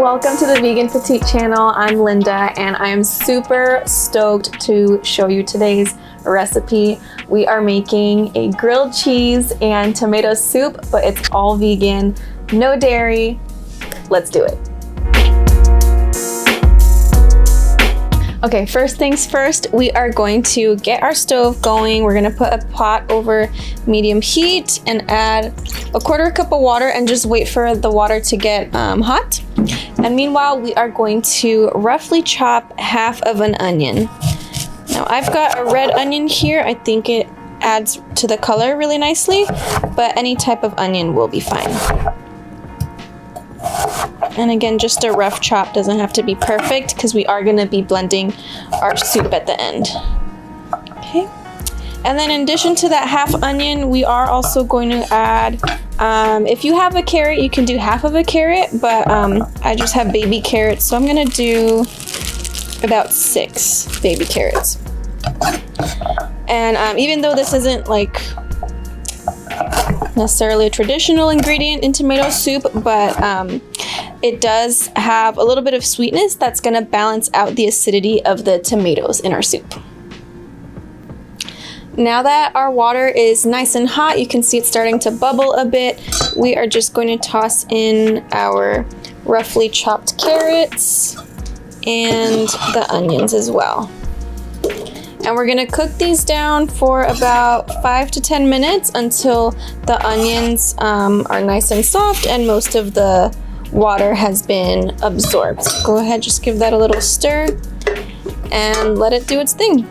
welcome to the Vegan Petite channel. I'm Linda and I am super stoked to show you today's recipe. We are making a grilled cheese and tomato soup, but it's all vegan, no dairy. Let's do it. Okay, first things first, we are going to get our stove going. We're gonna put a pot over medium heat and add a 1/4 cup of water and just wait for the water to get hot. And meanwhile, we are going to roughly chop half of an onion. Now I've got a red onion here. I think it adds to the color really nicely, but any type of onion will be fine. And again, just a rough chop, doesn't have to be perfect because we are going to be blending our soup at the end. Okay. And then in addition to that half onion, we are also going to add, if you have a carrot, you can do half of a carrot, but I just have baby carrots, so I'm going to do about 6 baby carrots. And even though this isn't like necessarily a traditional ingredient in tomato soup, but it does have a little bit of sweetness that's going to balance out the acidity of the tomatoes in our soup. Now that our water is nice and hot, you can see it's starting to bubble a bit. We are just going to toss in our roughly chopped carrots and the onions as well. And we're gonna cook these down for about 5 to 10 minutes until the onions are nice and soft and most of the water has been absorbed. Go ahead, just give that a little stir and let it do its thing.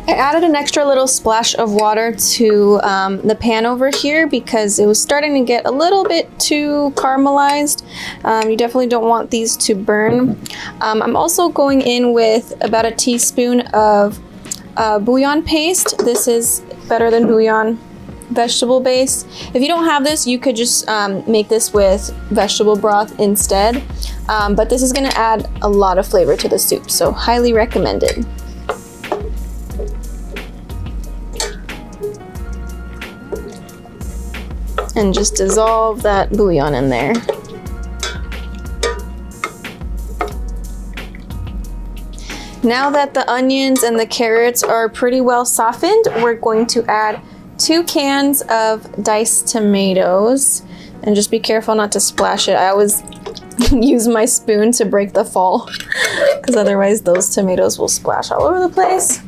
I added an extra little splash of water to the pan over here because it was starting to get a little bit too caramelized. You definitely don't want these to burn. I'm also going in with about a teaspoon of bouillon paste. This is better than bouillon, vegetable base. If you don't have this, you could just make this with vegetable broth instead. But this is gonna add a lot of flavor to the soup, so highly recommended. And just dissolve that bouillon in there. Now that the onions and the carrots are pretty well softened, we're going to add 2 cans of diced tomatoes. And just be careful not to splash it. I always use my spoon to break the fall because otherwise those tomatoes will splash all over the place.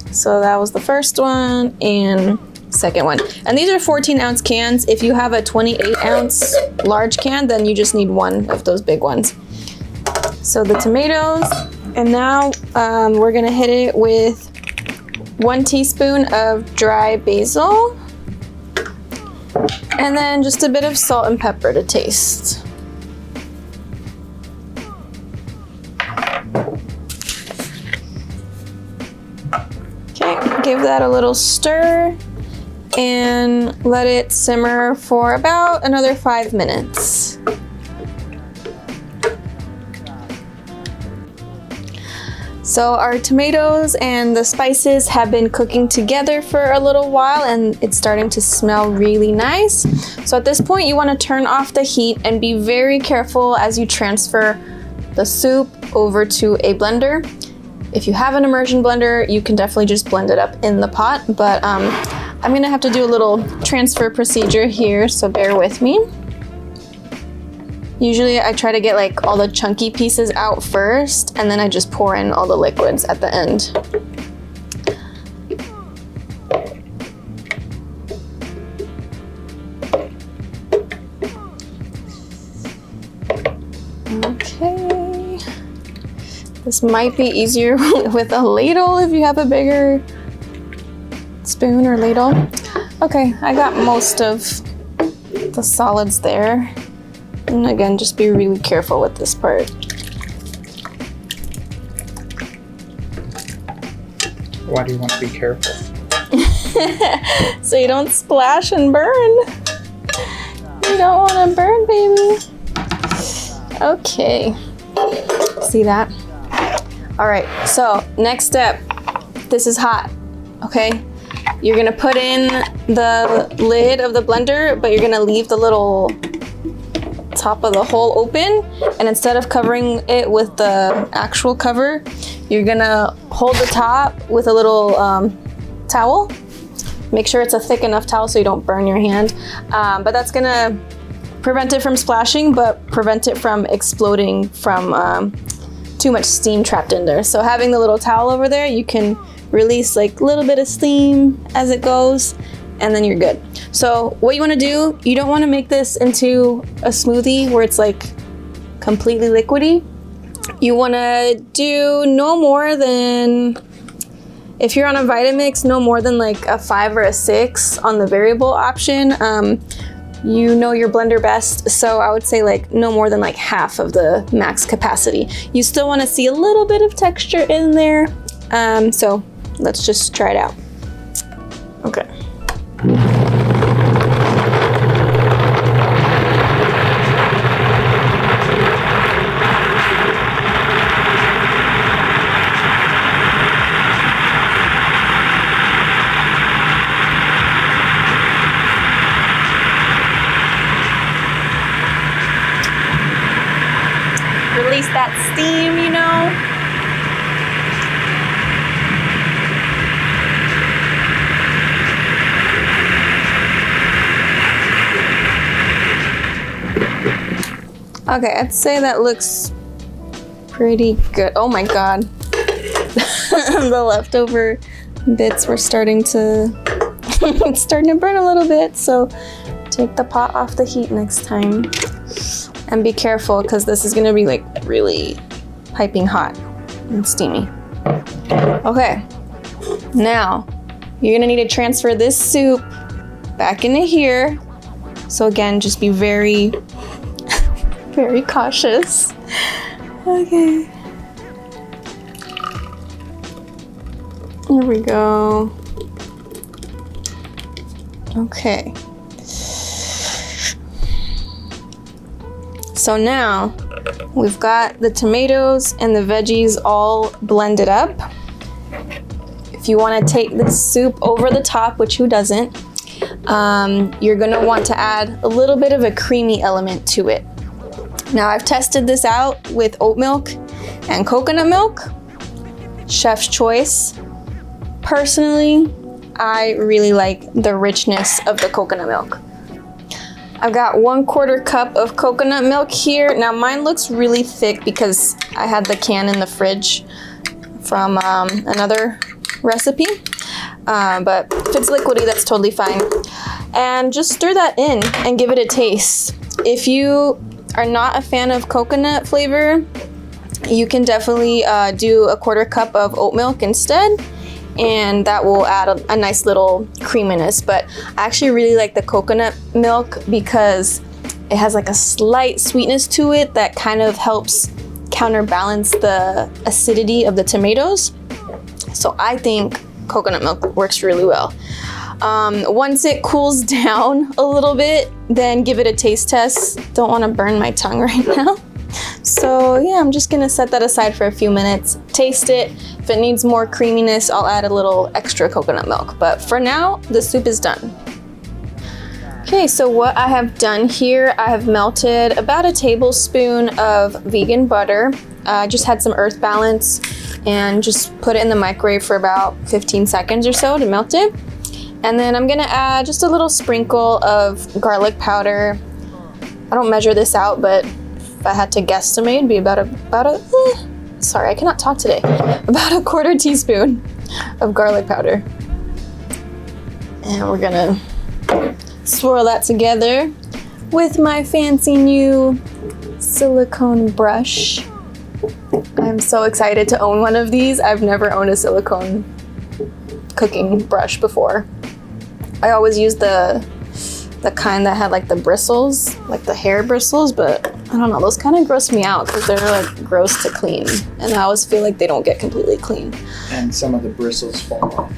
So that was the first one and second one. And these are 14-ounce cans. If you have a 28-ounce large can, then you just need 1 of those big ones. So the tomatoes, and now we're gonna hit it with 1 teaspoon of dry basil, and then just a bit of salt and pepper to taste. Okay, give that a little stir and let it simmer for about another 5 minutes. So our tomatoes and the spices have been cooking together for a little while and it's starting to smell really nice. So at this point you want to turn off the heat and be very careful as you transfer the soup over to a blender. If you have an immersion blender, you can definitely just blend it up in the pot, but I'm gonna have to do a little transfer procedure here, so bear with me. Usually I try to get like all the chunky pieces out first, and then I just pour in all the liquids at the end. Okay. This might be easier with a ladle if you have a bigger spoon or ladle. Okay, I got most of the solids there. And again, just be really careful with this part. Why do you want to be careful? So you don't splash and burn. You don't want to burn, baby. Okay. See that? All right, so next step. This is hot, okay? You're gonna put in the lid of the blender, but you're gonna leave the little top of the hole open, and instead of covering it with the actual cover, you're gonna hold the top with a little towel. Make sure it's a thick enough towel so you don't burn your hand, but that's gonna prevent it from splashing, but prevent it from exploding from too much steam trapped in there. So having the little towel over there, you can release like a little bit of steam as it goes, and then you're good. So what you wanna do, you don't wanna make this into a smoothie where it's like completely liquidy. You wanna do no more than, if you're on a Vitamix, no more than like a 5 or a 6 on the variable option. You know your blender best, so I would say like no more than like half of the max capacity. You still wanna see a little bit of texture in there, so let's just try it out. Okay. Release that steam, you know? Okay, I'd say that looks pretty good. Oh my God. The leftover bits were starting to, it's starting to burn a little bit, so take the pot off the heat next time. And be careful, because this is gonna be like really piping hot and steamy. Okay, now you're gonna need to transfer this soup back into here. So again, just be very, very cautious. Okay. Here we go. Okay. So now we've got the tomatoes and the veggies all blended up. If you want to take this soup over the top, which who doesn't, you're going to want to add a little bit of a creamy element to it. Now I've tested this out with oat milk and coconut milk. Chef's choice. Personally, I really like the richness of the coconut milk. I've got 1/4 cup of coconut milk here. Now mine looks really thick because I had the can in the fridge from another recipe. But if it's liquidy, that's totally fine. And just stir that in and give it a taste. If you are not a fan of coconut flavor, you can definitely do 1/4 cup of oat milk instead, and that will add a nice little creaminess. But I actually really like the coconut milk because it has like a slight sweetness to it that kind of helps counterbalance the acidity of the tomatoes. So I think coconut milk works really well. Once it cools down a little bit, then give it a taste test. Don't want to burn my tongue right now. So yeah, I'm just gonna set that aside for a few minutes, taste it. If it needs more creaminess, I'll add a little extra coconut milk. But for now, the soup is done. Okay, so what I have done here, I have melted about a tablespoon of vegan butter. I just had some earth balance and just put it in the microwave for about 15 seconds or so to melt it. And then I'm gonna add just a little sprinkle of garlic powder. I don't measure this out, but if I had to guesstimate, it'd be sorry, I cannot talk today. About 1/4 teaspoon of garlic powder. And we're gonna swirl that together with my fancy new silicone brush. I'm so excited to own one of these. I've never owned a silicone cooking brush before. I always used the kind that had like the bristles, like the hair bristles, but I don't know, those kind of gross me out because they're like gross to clean, and I always feel like they don't get completely clean. And some of the bristles fall off.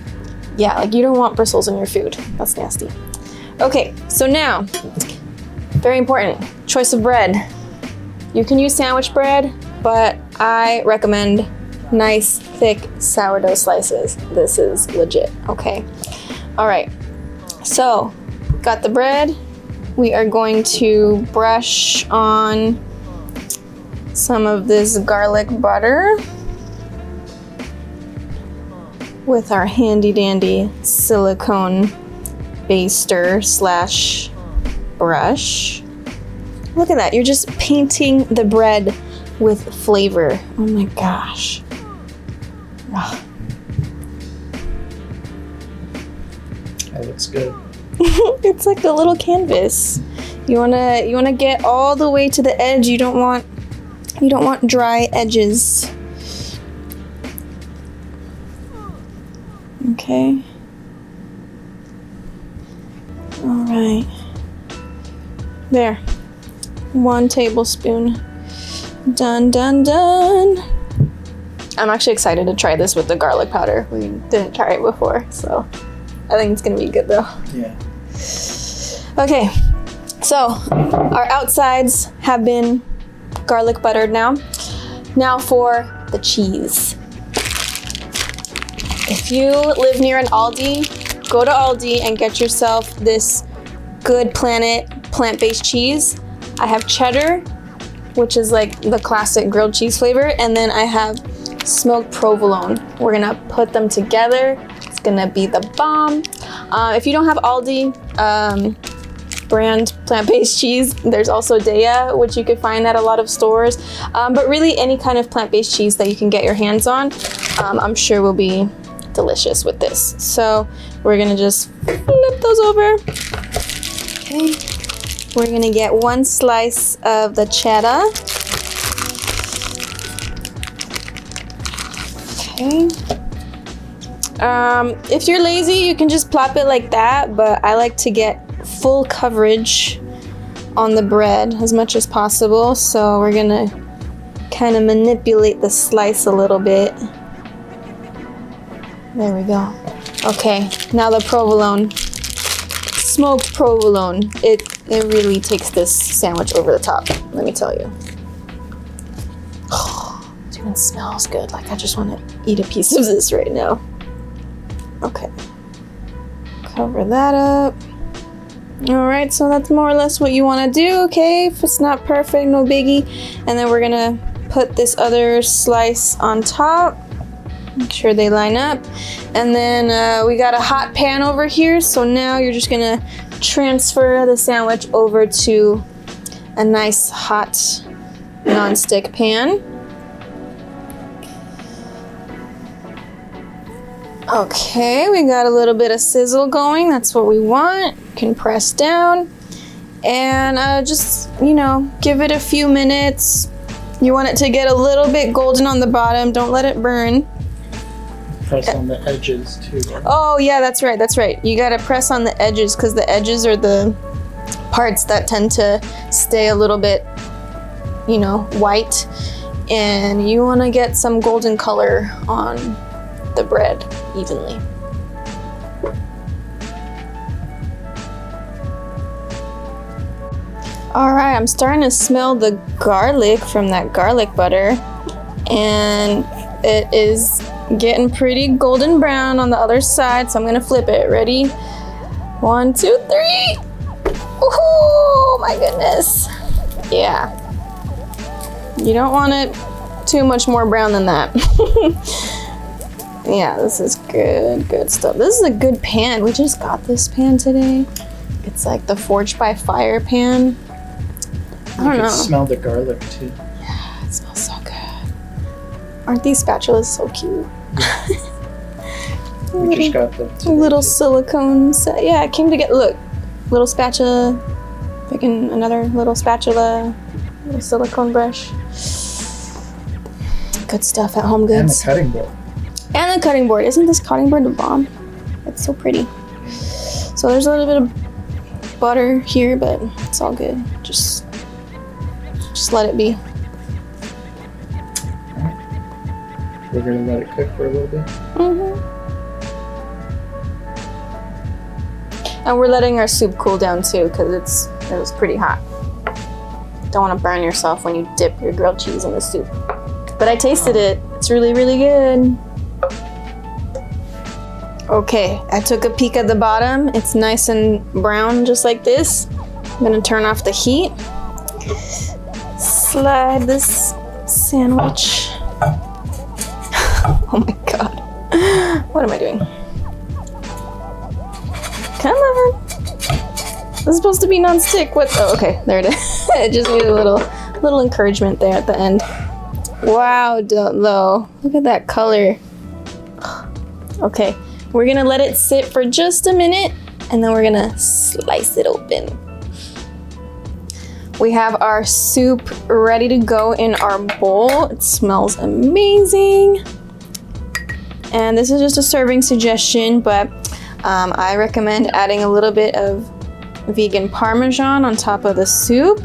Yeah, like you don't want bristles in your food. That's nasty. Okay, so now, very important, choice of bread. You can use sandwich bread, but I recommend nice, thick sourdough slices. This is legit, okay? All right, so got the bread. We are going to brush on some of this garlic butter with our handy dandy silicone baster slash brush. Look at that, you're just painting the bread with flavor. Oh my gosh. Ugh. That looks good. It's like a little canvas. You wanna get all the way to the edge. You don't want dry edges. Okay. All right. There. 1 tablespoon. Done, done, done. I'm actually excited to try this with the garlic powder. We didn't try it before, so I think it's gonna be good though. Yeah. Okay, so our outsides have been garlic buttered now. Now for the cheese. If you live near an Aldi, go to Aldi and get yourself this Good Planet plant-based cheese. I have cheddar, which is like the classic grilled cheese flavor, and then I have smoked provolone. We're gonna put them together. It's gonna be the bomb. If you don't have Aldi brand plant-based cheese, there's also Daya, which you could find at a lot of stores. But really any kind of plant-based cheese that you can get your hands on, I'm sure will be delicious with this. So we're gonna just flip those over. Okay. We're gonna get 1 slice of the cheddar. Okay. If you're lazy, you can just plop it like that, but I like to get full coverage on the bread as much as possible. So we're gonna kind of manipulate the slice a little bit. There we go. Okay, now the provolone. Smoked provolone. It really takes this sandwich over the top, let me tell you. Oh, it even smells good. Like I just want to eat a piece of this right now. Okay. Cover that up. All right, so that's more or less what you want to do, okay? If it's not perfect, no biggie. And then we're gonna put this other slice on top. Make sure they line up. And then we got a hot pan over here, so now you're just gonna transfer the sandwich over to a nice hot non-stick pan. Okay, we got a little bit of sizzle going. That's what we want. You can press down and just, give it a few minutes. You want it to get a little bit golden on the bottom. Don't let it burn. Press on the edges too. Right? Oh yeah, that's right. You gotta press on the edges because the edges are the parts that tend to stay a little bit, white. And you wanna get some golden color on the bread evenly. All right, I'm starting to smell the garlic from that garlic butter, and it is getting pretty golden brown on the other side, so I'm gonna flip it. Ready? 1, 2, 3. Woohoo! My goodness. Yeah. You don't want it too much more brown than that. Yeah, this is good stuff. This is a good pan. We just got this pan today. It's like the Forged by Fire pan. I don't know. Smell the garlic too. Yeah, it smells so good. Aren't these spatulas so cute? We just got them today, little too. silicone set. Yeah, it came together. Look, little spatula, picking another little spatula, little silicone brush. Good stuff at Home And the Goods. cutting board. And the cutting board. Isn't this cutting board the bomb? It's so pretty. So there's a little bit of butter here, but it's all good. Just let it be. We're gonna let it cook for a little bit. And we're letting our soup cool down too, because it was pretty hot. Don't want to burn yourself when you dip your grilled cheese in the soup. But I tasted it. It's really, really good. Okay, I took a peek at the bottom. It's nice and brown, just like this. I'm gonna turn off the heat. Slide this sandwich. Oh my god. What am I doing? Come on. This is supposed to be non-stick. What? Oh, okay, there it is. It just needed a little encouragement there at the end. Wow, though. Look at that color. Okay, we're gonna let it sit for just a minute, and then we're gonna slice it open. We have our soup ready to go in our bowl. It smells amazing. And this is just a serving suggestion, but I recommend adding a little bit of vegan Parmesan on top of the soup.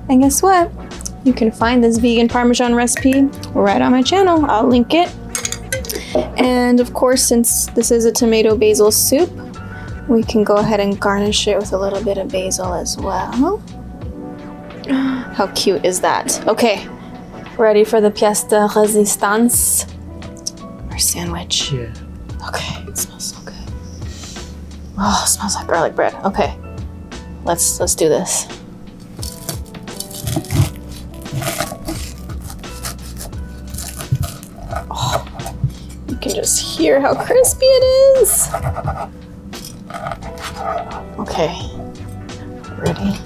And guess what? You can find this vegan Parmesan recipe right on my channel. I'll link it. And of course, since this is a tomato basil soup, we can go ahead and garnish it with a little bit of basil as well. How cute is that? Okay, ready for the pièce de résistance? Our sandwich. Yeah. Okay, it smells so good. Oh, it smells like garlic bread. Okay, let's do this. Oh, you can just hear how crispy it is. Okay, ready?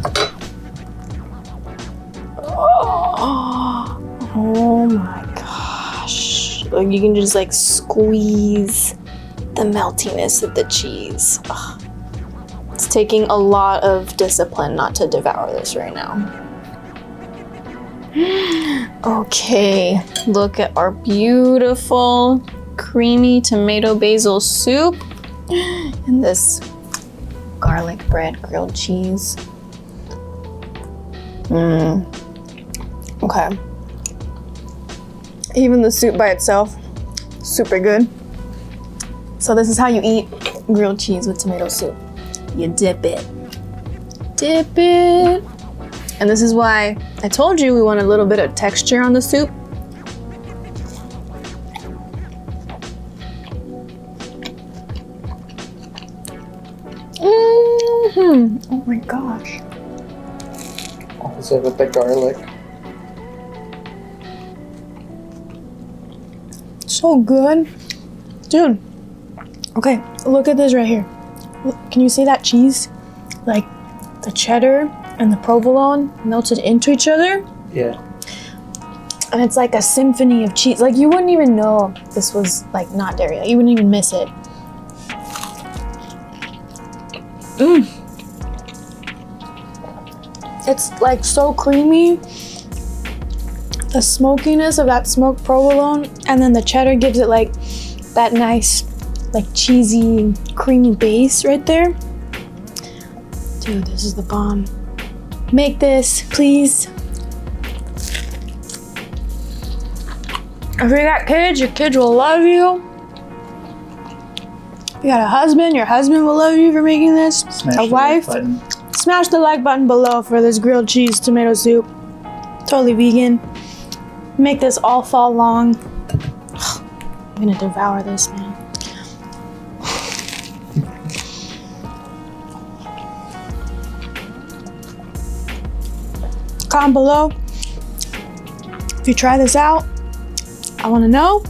Oh my gosh. Like you can just like squeeze the meltiness of the cheese. Ugh. It's taking a lot of discipline not to devour this right now. Okay, look at our beautiful creamy tomato basil soup and this garlic bread grilled cheese. Okay. Even the soup by itself, super good. So this is how you eat grilled cheese with tomato soup. You dip it. Dip it. And this is why I told you we want a little bit of texture on the soup. Oh my gosh. Also with the garlic. So good. Dude. Okay, look at this right here. Look, can you see that cheese? Like the cheddar and the provolone melted into each other? Yeah. And it's like a symphony of cheese. Like you wouldn't even know this was like not dairy. Like, you wouldn't even miss it. It's like so creamy. The smokiness of that smoked provolone, and then the cheddar gives it like that nice, like cheesy, creamy base right there. Dude, this is the bomb. Make this, please. If you got kids, your kids will love you. If you got a husband, your husband will love you for making this. Smash a the wife, like button. smash the like button below for this grilled cheese tomato soup. Totally vegan. Make this all fall long. I'm gonna devour this, man. Comment below if you try this out. I want to know.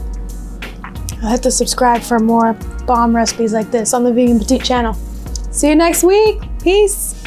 I'll hit the subscribe for more bomb recipes like this on the Vegan Petite channel. See you next week. Peace.